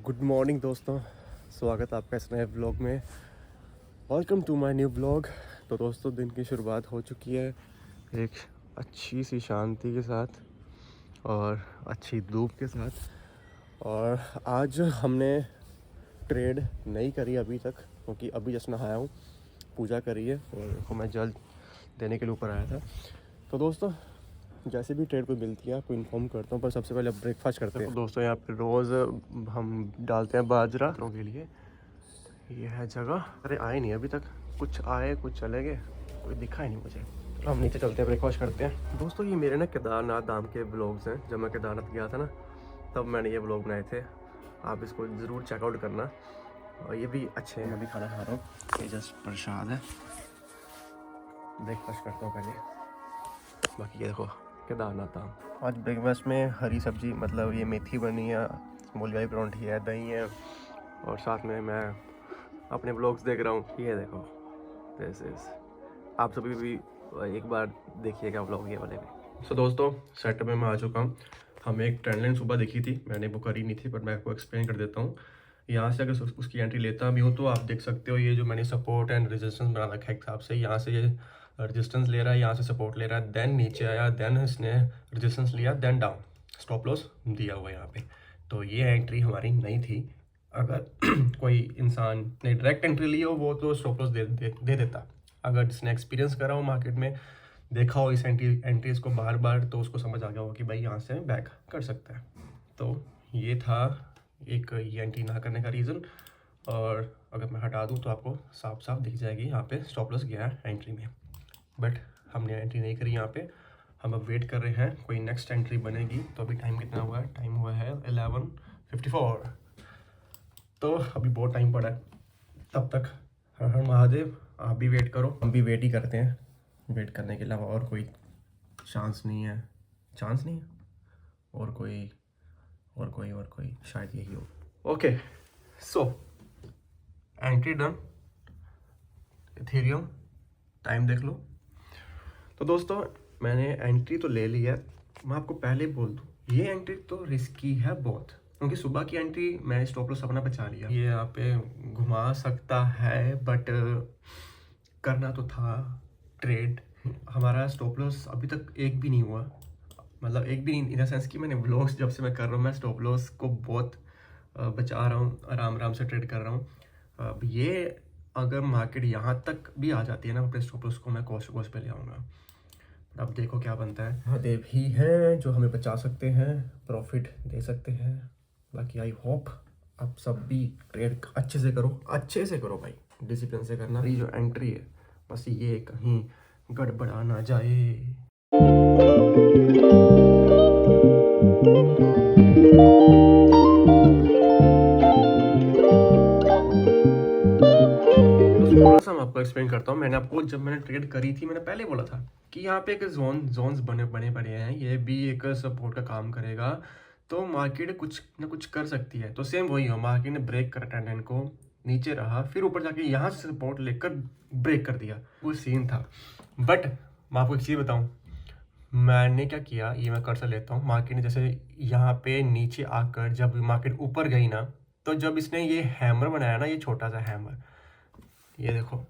Good morning दोस्तों, स्वागत है आपका इस नए व्लॉग में। Welcome to my new vlog. तो दोस्तों, दिन की शुरुआत हो चुकी है एक अच्छी सी शांति के साथ और अच्छी धूप के साथ। और आज हमने ट्रेड नहीं करी अभी तक, क्योंकि अभी जस्ट नहाया हूँ, पूजा करी है और देखो मैं जल देने के लिए ऊपर आया था। तो दोस्तों, जैसे भी ट्रेड कोई मिलती है आपको इन्फॉर्म करता हूँ, पर सबसे पहले ब्रेकफास्ट करते हैं। दोस्तों, यहाँ पे रोज़ हम डालते हैं बाजरा के लिए। ये है जगह। अरे आए नहीं अभी तक, कुछ आए कुछ चले गए, कोई दिखा ही नहीं मुझे। तो हम नीचे चलते हैं, ब्रेकफास्ट करते हैं। दोस्तों, ये मेरे ना केदारनाथ धाम के ब्लॉग्स हैं। जब मैं केदारनाथ गया था ना, तब मैंने ये ब्लॉग बनाए थे। आप इसको ज़रूर चेकआउट करना। और ये भी अच्छे हैं। मैं भी खाना खा रहा हूँ, ये जस्ट प्रसाद है। ब्रेकफास्ट करता हूँ पहले, बाकी ये देखो केदारनाथ धाम। आज ब्रेकफास्ट में हरी सब्जी, मतलब ये मेथी बनी है, मूली परांठी है, दही है, और साथ में मैं अपने ब्लॉग्स देख रहा हूँ। ये देखो, दिस इज, आप सभी भी एक बार देखिएगा ब्लॉग ये वाले भी। सो दोस्तों, सेटअप में मैं आ चुका हूँ। हमें एक ट्रेंड लाइन सुबह दिखी थी, मैंने वो करी नहीं थी, पर मैं आपको एक्सप्लेन कर देता हूँ। यहाँ से अगर उसकी एंट्री लेता भी हूँ तो आप देख सकते हो, ये जो मैंने सपोर्ट एंड रेजिस्टेंस बना रखा है एक हिसाब से। यहाँ से ये रेजिस्टेंस ले रहा है, यहाँ से सपोर्ट ले रहा है, देन नीचे आया, देन इसने रेजिस्टेंस लिया, देन डाउन, स्टॉप लॉस दिया हुआ है यहाँ पे। तो ये एंट्री हमारी नहीं थी। अगर कोई इंसान ने डायरेक्ट एंट्री ली हो, वो तो स्टॉप लॉस दे देता। अगर जिसने एक्सपीरियंस करा हो मार्केट में, देखा हो इस एंट्रीज को बार बार, तो उसको समझ आ गया हो कि भाई यहाँ से बैक कर सकता है। तो ये था एक ये एंट्री ना करने का रीज़न। और अगर मैं हटा दूँ तो आपको साफ साफ दिख जाएगी यहाँ पे स्टॉप लॉस गया है एंट्री में। बट हमने एंट्री नहीं करी यहाँ पे। हम अब वेट कर रहे हैं कोई नेक्स्ट एंट्री बनेगी। तो अभी टाइम कितना हुआ है? टाइम हुआ है 11:54। तो अभी बहुत टाइम पड़ा है। तब तक हर हर महादेव, आप भी वेट करो, हम भी वेट ही करते हैं। वेट करने के अलावा और कोई चांस नहीं है। और कोई शायद यही हो। Okay, so entry done. Ethereum, time देख लो। तो दोस्तों, मैंने एंट्री तो ले ली है। मैं आपको पहले बोल दूँ, ये एंट्री तो रिस्की है बहुत, क्योंकि सुबह की एंट्री मैंने स्टॉप लॉस अपना बचा लिया। ये यहाँ पे घुमा सकता है, बट करना तो था ट्रेड। हमारा स्टॉप लॉस अभी तक एक भी नहीं हुआ, मतलब एक भी नहीं इन द सेंस कि मैंने व्लॉग्स जब से मैं कर रहा हूँ, मैं स्टॉप लॉस को बहुत बचा रहा हूँ, आराम आराम से ट्रेड कर रहा हूँ। अब ये अगर मार्केट यहाँ तक भी आ जाती है ना, अपने स्टॉप लॉस को मैं कोस्ट पे ले आऊँगा। अब देखो क्या बनता है। महादेव ही हैं जो हमें बचा सकते हैं, प्रॉफिट दे सकते हैं। बाकी आई होप आप सब भी ट्रेड अच्छे से करो भाई, डिसिप्लिन से करना। ये जो एंट्री है, बस ये कहीं गड़बड़ा ना जाए। थोड़ा सा मैं आपको एक्सप्लेन करता हूँ। मैंने आपको जब मैंने ट्रेड करी थी, मैंने पहले बोला था कि यहाँ पे एक जोन्स बने पड़े हैं, ये भी एक सपोर्ट का काम करेगा, तो मार्केट कुछ ना कुछ कर सकती है। तो सेम वही हो, मार्केट ने ब्रेक करा ट्रेंड को, नीचे रहा, फिर ऊपर जाके यहाँ से सपोर्ट लेकर ब्रेक कर दिया, वो सीन था। बट मैं आपको एक चीज़ बताऊँ, मैंने क्या किया, ये मैं कर्सर लेता हूँ। मार्केट ने जैसे यहाँ पे नीचे आकर जब मार्केट ऊपर गई ना, तो जब इसने ये हैमर बनाया ना, ये छोटा सा हैमर, ये देखो,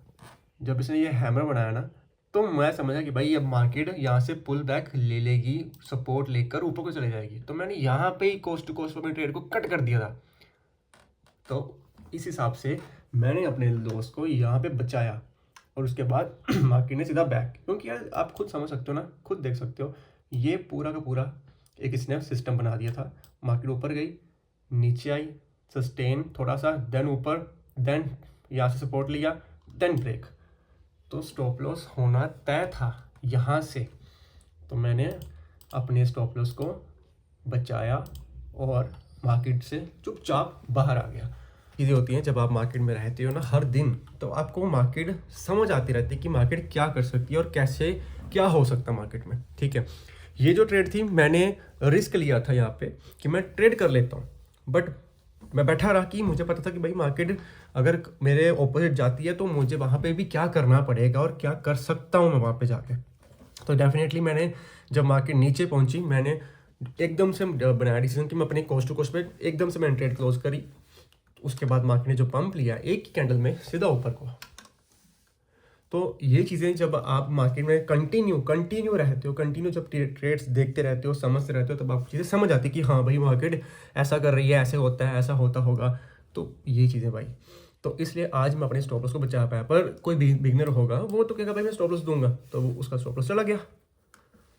जब इसने ये हैमर बनाया ना, तो मैं समझा कि भाई अब मार्केट यहाँ से पुल बैक ले लेगी, सपोर्ट लेकर ऊपर को चले जाएगी। तो मैंने यहाँ पे ही कोस्ट टू कोस्ट अपने ट्रेड को कट कर दिया था। तो इस हिसाब से मैंने अपने दोस्त को यहाँ पे बचाया, और उसके बाद मार्केट ने सीधा बैक, क्योंकि यार आप खुद समझ सकते हो ना, खुद देख सकते हो, ये पूरा का पूरा एक इसने सिस्टम बना दिया था। मार्केट ऊपर गई, नीचे आई, सस्टेन थोड़ा सा, देन ऊपर, देन यहाँ से सपोर्ट लिया, देन ब्रेक। तो स्टॉप लॉस होना तय था यहाँ से। तो मैंने अपने स्टॉप लॉस को बचाया और मार्केट से चुपचाप बाहर आ गया। चीज़ें होती हैं जब आप मार्केट में रहते हो ना हर दिन, तो आपको मार्केट समझ आती रहती है कि मार्केट क्या कर सकती है और कैसे क्या हो सकता है मार्केट में। ठीक है, ये जो ट्रेड थी, मैंने रिस्क लिया था यहाँ पे कि मैं ट्रेड कर लेता हूँ, बट मैं बैठा रहा कि मुझे पता था कि भाई मार्केट अगर मेरे ऑपोजिट जाती है तो मुझे वहाँ पे भी क्या करना पड़ेगा और क्या कर सकता हूँ मैं वहाँ पे जाके। तो डेफिनेटली मैंने जब मार्केट नीचे पहुँची, मैंने एकदम से बनाया डिसीजन कि मैं अपने कोस्ट टू कोस्ट पे एकदम से मैंने ट्रेड क्लोज करी। उसके बाद मार्केट ने जो पंप लिया एक ही कैंडल में सीधा ऊपर को। तो ये चीज़ें जब आप मार्केट में कंटिन्यू रहते हो, कंटिन्यू जब ट्रेड्स देखते रहते हो, समझते रहते हो, तब आपको चीज़ें समझ आती है कि हाँ भाई मार्केट ऐसा कर रही है, ऐसे होता है, ऐसा होता होगा। तो ये चीज़ें भाई, तो इसलिए आज मैं अपने स्टॉप लॉस को बचा पाया। पर कोई बिगनर होगा वो तो कहेगा भाई मैं स्टॉप लॉस दूंगा, तो वो उसका स्टॉप लॉस चला गया।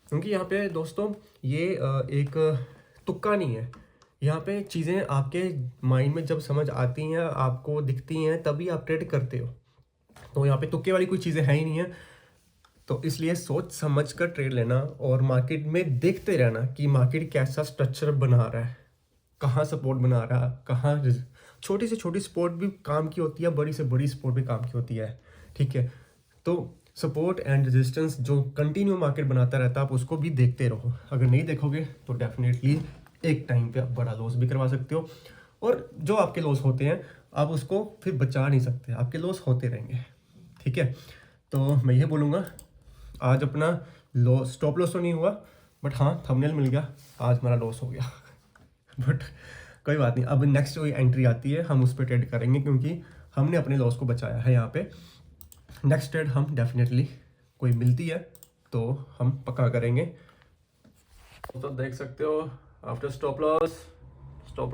क्योंकि यहाँ पे दोस्तों ये एक तुक्का नहीं है। यहाँ पे चीज़ें आपके माइंड में जब समझ आती हैं, आपको दिखती हैं, तभी आप ट्रेड करते हो। तो यहाँ पे तुक्के वाली कोई चीज़ें है ही नहीं है। तो इसलिए सोच समझ कर ट्रेड लेना और मार्केट में देखते रहना कि मार्केट कैसा स्ट्रक्चर बना रहा है, कहाँ सपोर्ट बना रहा है, कहाँ छोटी से छोटी सपोर्ट भी काम की होती है, बड़ी से बड़ी सपोर्ट भी काम की होती है। ठीक है, तो सपोर्ट एंड रेजिस्टेंस जो कंटिन्यू मार्केट बनाता रहता है, आप उसको भी देखते रहो। अगर नहीं देखोगे तो डेफिनेटली एक टाइम पे आप बड़ा लॉस भी करवा सकते हो, और जो आपके लॉस होते हैं आप उसको फिर बचा नहीं सकते, आपके लॉस होते रहेंगे। ठीक है, तो मैं ये बोलूँगा आज अपना लॉस, स्टॉप लॉस तो नहीं हुआ, बट हाँ थंबनेल मिल गया, आज हमारा लॉस हो गया। बट कोई बात नहीं, अब नेक्स्ट कोई एंट्री आती है हम उस पर ट्रेड करेंगे, क्योंकि हमने अपने लॉस को बचाया है। यहाँ पे नेक्स्ट ट्रेड हम डेफिनेटली कोई मिलती है तो हम पक्का करेंगे। तो देख सकते हो आफ्टर स्टॉप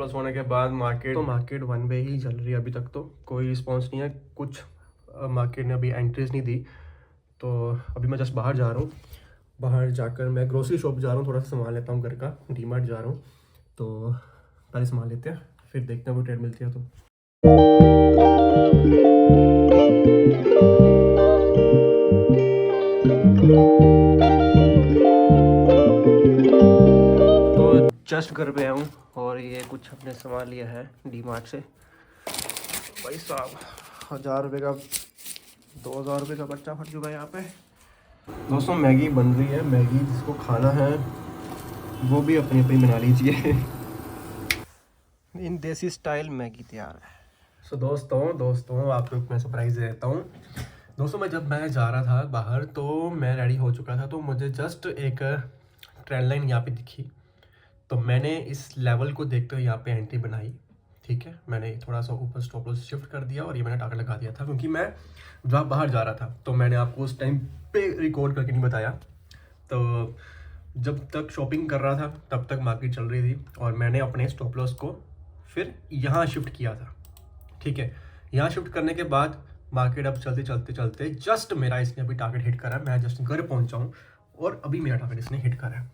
लॉस होने के बाद मार्केट वन वे ही चल रही है अभी तक, तो कोई रिस्पॉन्स नहीं है, कुछ मार्केट ने अभी एंट्रीज नहीं दी। तो अभी मैं जस्ट बाहर जा रहा हूँ, बाहर जाकर मैं ग्रोसरी शॉप जा रहा हूँ, थोड़ा सा सामान लेता हूँ घर का, डीमार्ट जा रहा हूँ। तो पहले सामान लेते हैं, फिर देखते हैं कोई ट्रेड मिलती है तो। तो जस्ट घर पे आया हूँ और ये कुछ अपने सामान लिया है डीमार्ट से। भाई साहब 1000 रुपये का 2000 रुपये का बच्चा फट चुका है यहाँ पे। दोस्तों मैगी बन रही है, मैगी जिसको खाना है वो भी अपनी अपनी बना लीजिए। इन देसी स्टाइल मैगी तैयार है। सो दोस्तों आपको मैं सरप्राइज़ देता हूँ। दोस्तों मैं जा रहा था बाहर, तो मैं रेडी हो चुका था, तो मुझे जस्ट एक ट्रेंड लाइन यहाँ पे दिखी, तो मैंने इस लेवल को देखते हुए यहाँ पे एंट्री बनाई। ठीक है, मैंने थोड़ा सा ऊपर स्टॉप लॉस शिफ्ट कर दिया और ये मैंने टारगेट लगा दिया था, क्योंकि मैं जब बाहर जा रहा था तो मैंने आपको उस टाइम पे रिकॉर्ड करके नहीं बताया। तो जब तक शॉपिंग कर रहा था तब तक मार्केट चल रही थी और मैंने अपने स्टॉप लॉस को फिर यहाँ शिफ्ट किया था। ठीक है, यहाँ शिफ्ट करने के बाद मार्केट अब चलते जस्ट मेरा इसने अभी टारगेट हिट करा है। मैं जस्ट घर पहुँचा हूँ और अभी मेरा टारगेट इसने हिट करा है।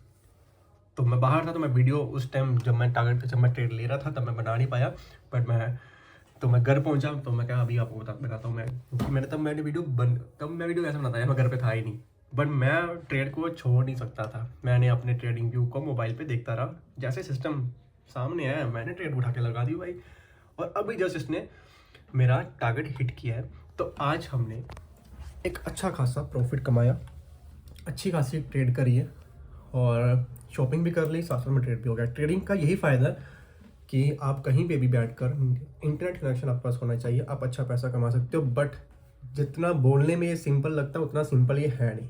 तो मैं बाहर था, तो मैं वीडियो उस टाइम जब मैं ट्रेड ले रहा था तब मैं बना नहीं पाया, बट मैं घर पहुंचा तो मैं क्या अभी आपको बताता हूँ मैं, क्योंकि तब मैं वीडियो ऐसा बनाता है, मैं घर पे था ही नहीं, बट मैं ट्रेड को छोड़ नहीं सकता था। मैंने अपने ट्रेडिंग व्यू को मोबाइल पे देखता रहा, जैसे सिस्टम सामने आया मैंने ट्रेड उठा के लगा दी भाई, और अभी जस्ट इसने मेरा टारगेट हिट किया है। तो आज हमने एक अच्छा खासा प्रॉफिट कमाया, अच्छी खासी ट्रेड करी है और शॉपिंग भी कर ली, साथ में ट्रेड भी हो गया। ट्रेडिंग का यही फ़ायदा है कि आप कहीं पे भी बैठकर, इंटरनेट कनेक्शन आपके पास होना चाहिए, आप अच्छा पैसा कमा सकते हो। बट जितना बोलने में ये सिंपल लगता है उतना सिंपल ये है नहीं,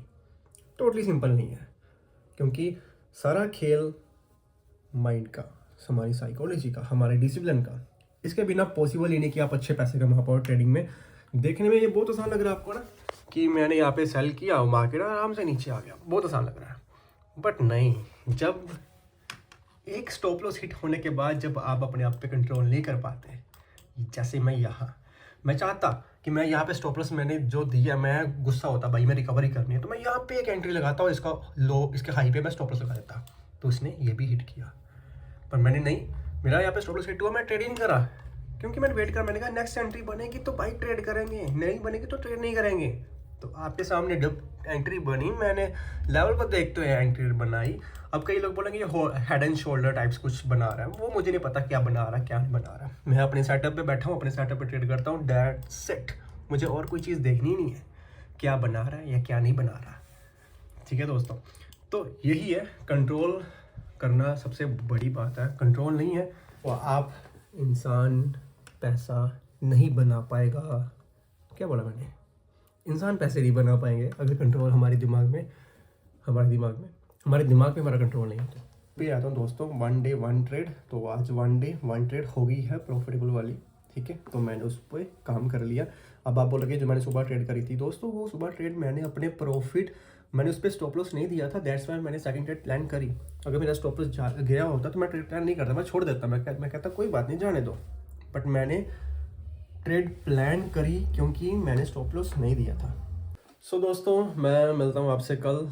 टोटली सिंपल नहीं है, क्योंकि सारा खेल माइंड का, हमारी साइकोलॉजी का, हमारे डिसिप्लिन का, इसके बिना पॉसिबल ही नहीं कि आप अच्छे पैसे कमा पाओ ट्रेडिंग में। देखने में ये बहुत आसान लग रहा है आपको ना, कि मैंने यहाँ पे सेल किया, मार्केट आराम से नीचे आ गया, बहुत आसान लग रहा है, बट नहीं। जब एक स्टॉप लॉस हिट होने के बाद जब आप अपने आप पे कंट्रोल नहीं कर पाते, जैसे मैं चाहता कि मैं यहाँ पे स्टॉप लॉस मैंने जो दिया, मैं गुस्सा होता भाई मैं रिकवरी करनी है, तो मैं यहाँ पे एक एंट्री लगाता हूँ, इसका लो, इसके हाई पे मैं स्टॉप लॉस लगा देता, तो इसने ये भी हिट किया। पर मैंने नहीं, मेरा यहाँ पे स्टॉप लॉस हिट हुआ, मैं ट्रेडिंग करा, क्योंकि मैंने वेट करा, मैंने कहा नेक्स्ट एंट्री बनेगी तो भाई ट्रेड करेंगे, नहीं बनेगी तो ट्रेड नहीं करेंगे। तो आपके सामने जब एंट्री बनी, मैंने लेवल को देखते हुए एंट्री बनाई। अब कई लोग बोलेंगे ये हेड एंड शोल्डर टाइप्स कुछ बना रहा है, वो मुझे नहीं पता क्या बना रहा है क्या नहीं बना रहा है। मैं अपने सेटअप पे बैठा हूँ, अपने सेटअप पे ट्रेड करता हूँ, दैट्स इट। मुझे और कोई चीज़ देखनी नहीं है, क्या बना रहा है या क्या नहीं बना रहा। ठीक है दोस्तों, तो यही है, कंट्रोल करना सबसे बड़ी बात है। कंट्रोल नहीं है और आप इंसान पैसा नहीं बना पाएगा। क्या बोला मैंने? इंसान पैसे नहीं बना पाएंगे अगर कंट्रोल हमारे दिमाग में हमारा कंट्रोल नहीं होता। फिर आता हूँ दोस्तों, 1 डे 1 ट्रेड। तो आज 1 डे 1 ट्रेड हो गई है प्रॉफिटेबल वाली। ठीक है, तो मैंने उस पर काम कर लिया। अब आप बोलोगे जो मैंने सुबह ट्रेड करी थी दोस्तों, वो सुबह ट्रेड मैंने अपने प्रॉफिट, मैंने उस पर स्टॉप लॉस नहीं दिया था, दैट्स वाई मैंने सेकंड ट्रेड प्लान करी। अगर मेरा स्टॉप लॉस गया होता तो मैं ट्रेड प्लान नहीं करता, मैं छोड़ देता, मैं कहता कोई बात नहीं जाने दो। बट मैंने ट्रेड प्लान करी क्योंकि मैंने स्टॉप लॉस नहीं दिया था। सो दोस्तों, मैं मिलता हूँ आपसे कल